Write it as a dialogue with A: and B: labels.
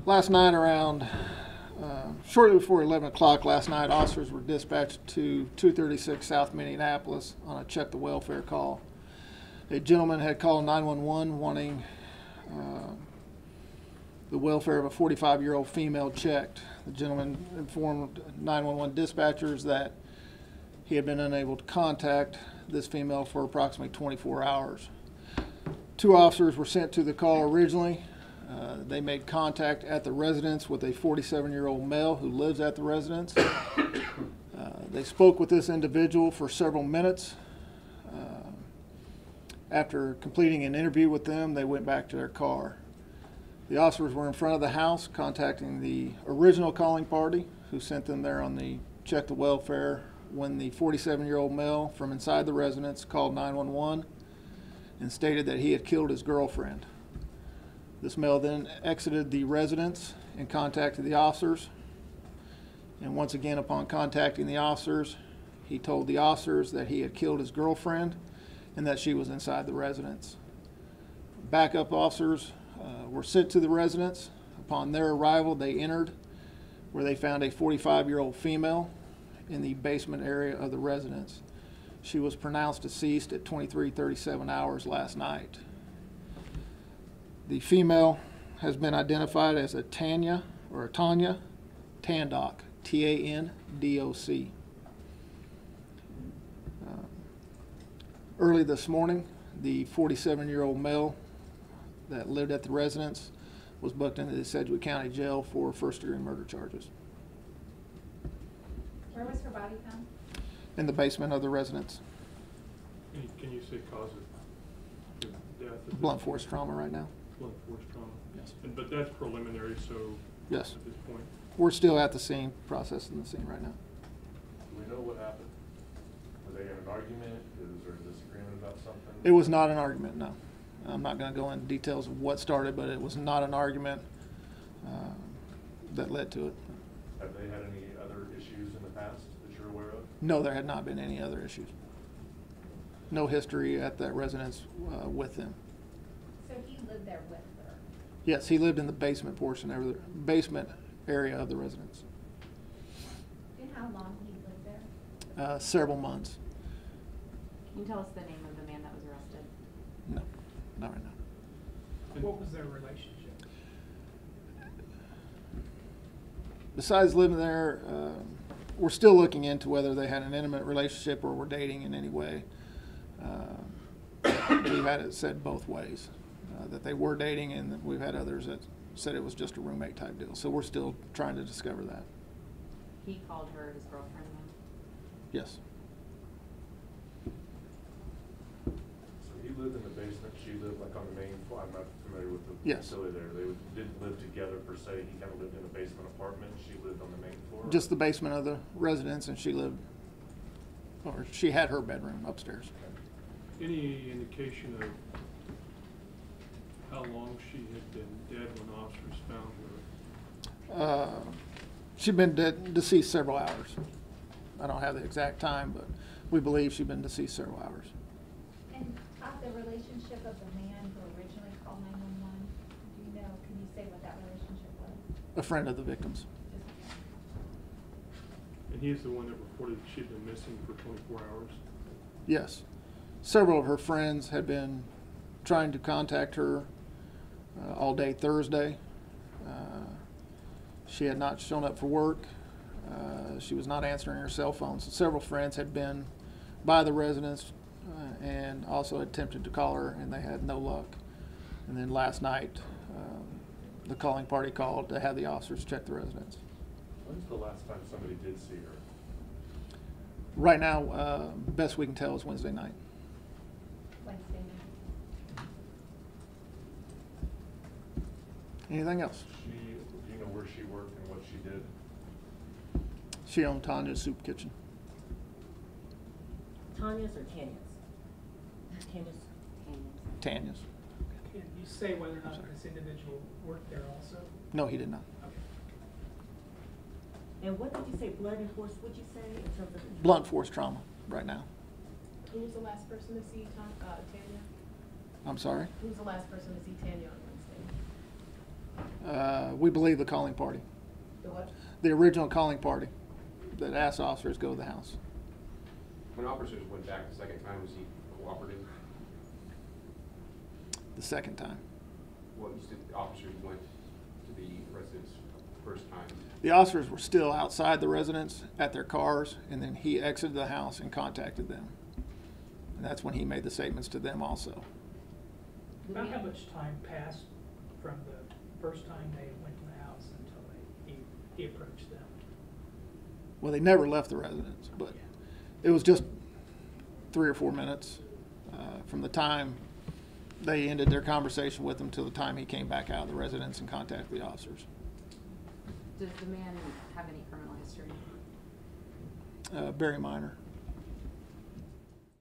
A: Last night around shortly before 11 o'clock last night, officers were dispatched to 236 South Minneapolis on a check the welfare call. A gentleman had called 911 wanting the welfare of a 45-year-old female checked. The gentleman informed 911 dispatchers that he had been unable to contact this female for approximately 24 hours. Two officers were sent to the call originally. They made contact at the residence with a 47-year-old male who lives at the residence. They spoke with this individual for several minutes. After completing an interview with them, they went back to their car. The officers were in front of the house contacting the original calling party who sent them there on the check the welfare when the 47-year-old male from inside the residence called 911 and stated that he had killed his girlfriend. This male then exited the residence and contacted the officers. And once again, upon contacting the officers, he told the officers that he had killed his girlfriend and that she was inside the residence. Backup officers were sent to the residence. Upon their arrival, they entered where they found a 45-year-old female in the basement area of the residence. She was pronounced deceased at 23:37 hours last night. The female has been identified as a Tanya Tandoc, T-A-N-D-O-C. Early this morning, the 47-year-old male that lived at the residence was booked into the Sedgwick County Jail for first-degree murder charges.
B: Where was her body found?
A: In the basement of the residence.
C: Can you say cause of death?
A: Blunt force trauma right now.
C: Blunt force trauma?
A: Yes.
C: But that's preliminary, so
A: yes.
C: At this point?
A: We're still at the scene, processing the scene right now.
D: Do we know what happened? Were they in an argument? Was there a disagreement about something?
A: It was not an argument, no. I'm not going to go into details of what started, but it was not an argument that led to it.
D: Have they had any other issues in the past that you're aware of?
A: No, there had not been any other issues. No history at that residence with them.
B: So he lived there with her?
A: Yes, he lived in the basement portion, of the basement area of the residence.
B: And how long he lived there?
A: Several months.
E: Can you tell us the name of the man that was arrested?
A: No, not right now.
F: What was their relationship?
A: Besides living there, we're still looking into whether they had an intimate relationship or were dating in any way. We've had it said both ways, that they were dating, and we've had others that said it was just a roommate type deal. So we're still trying to discover that.
E: He called her his girlfriend then?
A: Yes.
D: So he lived in the basement, she lived like on the main floor. I'm not familiar with the
A: Yes.
D: facility there. They didn't live together per se. He kind of lived in a basement apartment. She lived on the main floor?
A: Just the basement of the residence, and she lived, or she had her bedroom upstairs.
C: Any indication of how long she had been dead when officers found her?
A: She'd been deceased several hours. I don't have the exact time, but we believe she'd been deceased several hours.
B: And the relationship of the man who originally called 911, do you know, can you say what that relationship was?
A: A friend of the victims.
C: And he's the one that reported that she'd been missing for 24 hours?
A: Yes. Several of her friends had been trying to contact her all day Thursday. She had not shown up for work. She was not answering her cell phone. So several friends had been by the residence and also attempted to call her, and they had no luck. And then last night, the calling party called to have the officers check the residence.
D: When's the last time somebody did see her?
A: Right now, best we can tell is Wednesday night.
B: Wednesday night.
A: Anything else?
D: Do you know where she worked and what she did?
A: She owned Tanya's Soup Kitchen.
G: Tanya's or Tanya's? Tanya's.
A: Tanya's.
F: Can you say whether or not this individual worked there also?
A: No, he did not.
F: Okay.
G: And what did you say, blood and force, what'd you say in terms of?
A: Blunt force trauma right now.
H: Who was the last person to see Tanya?
A: I'm sorry?
H: Who was the last person to see Tanya on
A: We believe the calling party,
H: The what?
A: the original calling party that asked officers to go to the house.
I: When officers went back the second time, was he cooperative?
A: The second time.
I: Well, you said the officers went to the residence first time.
A: The officers were still outside the residence at their cars, and then he exited the house and contacted them. And that's when he made the statements to them also.
F: About how much time passed from the first time they went to the house until he approached them?
A: Well, they never left the residence, but it was just 3 or 4 minutes from the time they ended their conversation with him till the time he came back out of the residence and contacted the officers.
E: Does the man have any criminal history?
A: Very minor.